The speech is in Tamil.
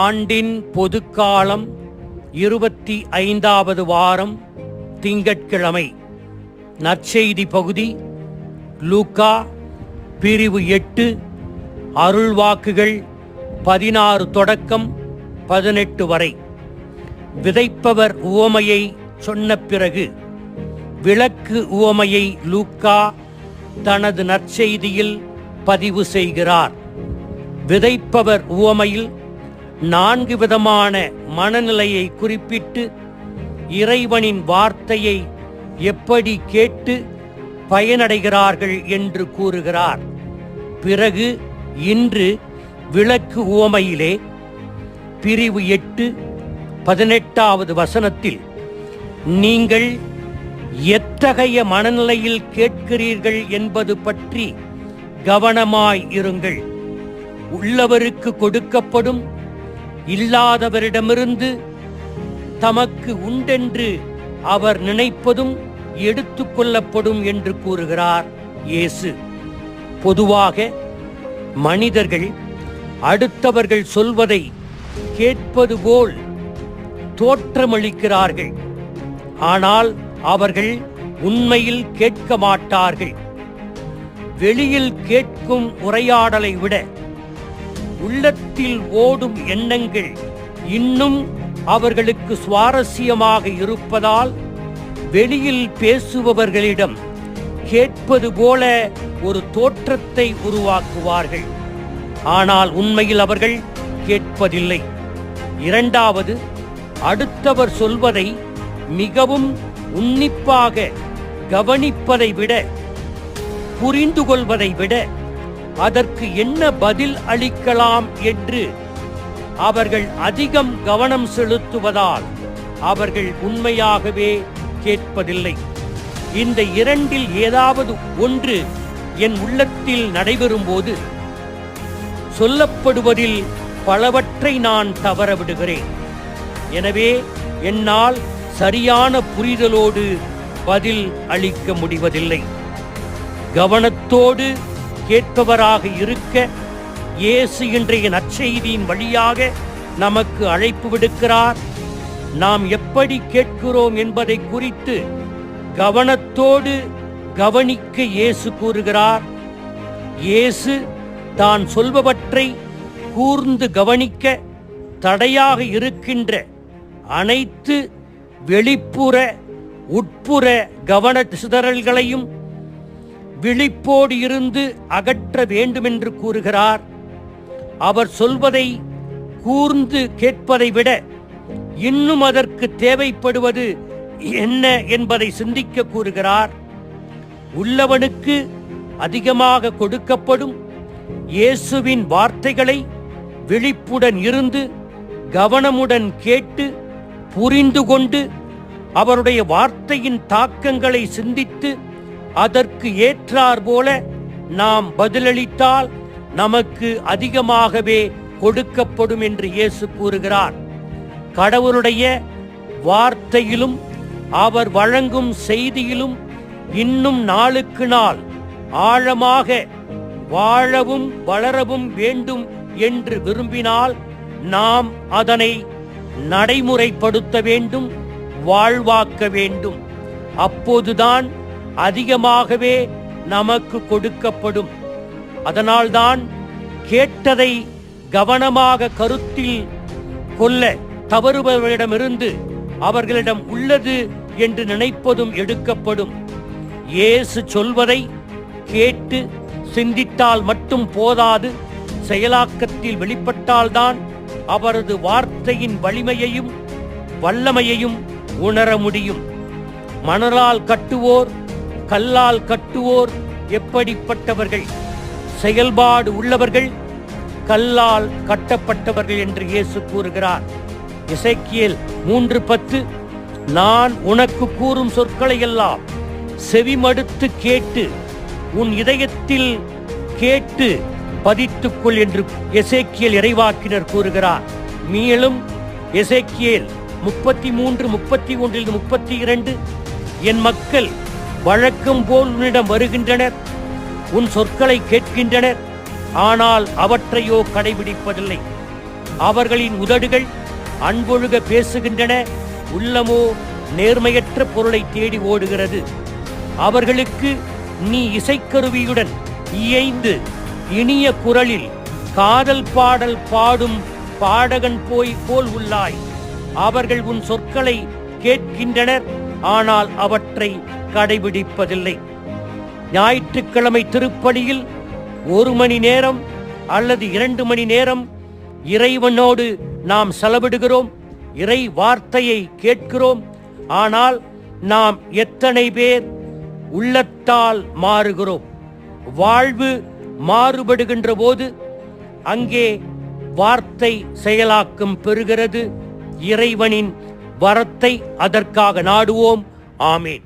ஆண்டின் பொதுக்காலம் 25வது வாரம் திங்கட்கிழமை. நற்செய்தி பகுதி லூக்கா பிரிவு 8 அருள்வாக்குகள் 16 தொடக்கம் 18 வரை. விதைப்பவர் உவமையை சொன்ன பிறகு விளக்கு உவமையை லூக்கா தனது நற்செய்தியில் பதிவு செய்கிறார். விதைப்பவர் உவமையில் 4 விதமான மனநிலையை குறிப்பிட்டு இறைவனின் வார்த்தையை எப்படி கேட்டு பயனடைகிறார்கள் என்று கூறுகிறார். பிறகு இன்று விளக்கு உவமையிலே பிரிவு 8 18வது வசனத்தில் நீங்கள் எத்தகைய மனநிலையில் கேட்கிறீர்கள் என்பது பற்றி கவனமாய் இருங்கள். உள்ளவருக்கு கொடுக்கப்படும், இல்லாதவரிடமிருந்து தமக்கு உண்டென்று அவர் நினைப்பதும் எடுத்துக்கொள்ளப்படும் என்று கூறுகிறார் இயேசு. பொதுவாக மனிதர்கள் அடுத்தவர்கள் சொல்வதை கேட்பது போல் தோற்றமளிக்கிறார்கள். ஆனால் அவர்கள் உண்மையில் கேட்க மாட்டார்கள். வெளியில் கேட்கும் உரையாடலை விட உள்ளத்தில் ஓடும் எண்ணங்கள் இன்னும் அவர்களுக்கு சுவாரஸ்யமாக இருப்பதால் வெளியில் பேசுபவர்களிடம் கேட்பது போல ஒரு தோற்றத்தை உருவாக்குவார்கள். ஆனால் உண்மையில் அவர்கள் கேட்பதில்லை. இரண்டாவது, அடுத்தவர் சொல்வதை மிகவும் உன்னிப்பாக கவனிப்பதை விட, புரிந்து கொள்வதை விட அதற்கு என்ன பதில் அளிக்கலாம் என்று அவர்கள் அதிகம் கவனம் செலுத்துவதால் அவர்கள் உண்மையாகவே கேட்பதில்லை. இந்த இரண்டில் ஏதாவது ஒன்று என் உள்ளத்தில் நடைபெறும்போது சொல்லப்படுவதில் பலவற்றை நான் தவறவிடுகிறேன். எனவே என்னால் சரியான புரிதலோடு பதில் அளிக்க முடிவதில்லை. கவனத்தோடு கேட்பவராக இருக்க இயேசு இன்றைய நற்செய்தியின் வழியாக நமக்கு அழைப்பு விடுக்கிறார். நாம் எப்படி கேட்கிறோம் என்பதை குறித்து கவனத்தோடு கவனிக்க இயேசு கூறுகிறார். இயேசு தான் சொல்பவற்றை கூர்ந்து கவனிக்க தடையாக இருக்கின்ற அனைத்து வெளிப்புற உட்புற கவன சிதறல்களையும் விழிப்போடு இருந்து அகற்ற வேண்டுமென்று கூறுகிறார். அவர் சொல்வதை கூர்ந்து கேட்பதை விட இன்னும் அதற்கு தேவைப்படுவது என்ன என்பதை சிந்திக்க கூறுகிறார். உள்ளவனுக்கு அதிகமாக கொடுக்கப்படும். இயேசுவின் வார்த்தைகளை விழிப்புடன் இருந்து கவனமுடன் கேட்டு புரிந்து கொண்டு அவருடைய வார்த்தையின் தாக்கங்களை சிந்தித்து அதற்கு ஏற்றார் போல நாம் பதிலளித்தால் நமக்கு அதிகமாகவே கொடுக்கப்படும் என்று இயேசு கூறுகிறார். கடவுளுடைய வார்த்தையிலும் அவர் வழங்கும் செய்தியிலும் இன்னும் நாளுக்கு நாள் ஆழமாக வாழவும் வளரவும் வேண்டும் என்று விரும்பினால் நாம் அதனை நடைமுறைப்படுத்த வேண்டும், வாழ்வாக்க வேண்டும். அப்போதுதான் அதிகமாகவே நமக்கு கொடுக்கப்படும். அதனால்தான் கேட்டதை கவனமாக கருத்தில் கொள்ள தவறுபவரிடமிருந்து அவர்களிடம் உள்ளது என்று நினைப்பதும் எடுக்கப்படும். இயேசு சொல்வதை கேட்டு சிந்தித்தால் மட்டும் போதாது, செயலாக்கத்தில் வெளிப்பட்டால்தான் அவரது வார்த்தையின் வலிமையையும் வல்லமையையும் உணர முடியும். மணலால் கட்டுவோர் கல்லால் கட்டுவோர் எப்படிப்பட்டவர்கள்? செயல்பாடு உள்ளவர்கள், கல்லால் கட்டப்பட்டவர்கள் என்று இயேசு கூறுகிறார். எசேக்கியேல் 3:10 நான் உனக்கு கூறும் சொற்களை எல்லாம் செவிமடுத்து கேட்டு உன் இதயத்தில் கேட்டு பதித்துக்கொள் என்று எசேக்கியேல் இறைவாக்கினர் கூறுகிறார். மேலும் எசேக்கியேல் 33:31-32 என் மக்கள் வழக்கம் போல் உன்னிடம் வருகின்றனர், உன் சொற்களை கேட்கின்றனர், ஆனால் அவற்றையோ கடைபிடிப்பதில்லை. அவர்களின் உதடுகள் அன்பொழுக பேசுகின்றன, உள்ளமோ நேர்மையற்ற பொருளை தேடி ஓடுகிறது. அவர்களுக்கு நீ இசைக்கருவியுடன் இயைந்து இனிய குரலில் காதல் பாடல் பாடும் பாடகன் போல் உள்ளாய். அவர்கள் உன் சொற்களை கேட்கின்றனர், ஆனால் அவற்றை கடைபிடிப்பதில்லை. ஞாயிற்றுக்கிழமை திருப்பலியில் 1 மணி நேரம் அல்லது 2 மணி நேரம் இறைவனோடு நாம் செலவிடுகிறோம், இறை வார்த்தையை கேட்கிறோம். ஆனால் நாம் எத்தனை பேர் உள்ளத்தால் மாறுகிறோம்? வாழ்வு மாறுபடுகின்ற போது அங்கே வார்த்தை செயலாக்கம் பெறுகிறது. இறைவனின் வரத்தை அதற்காக நாடுவோம். ஆமேன்.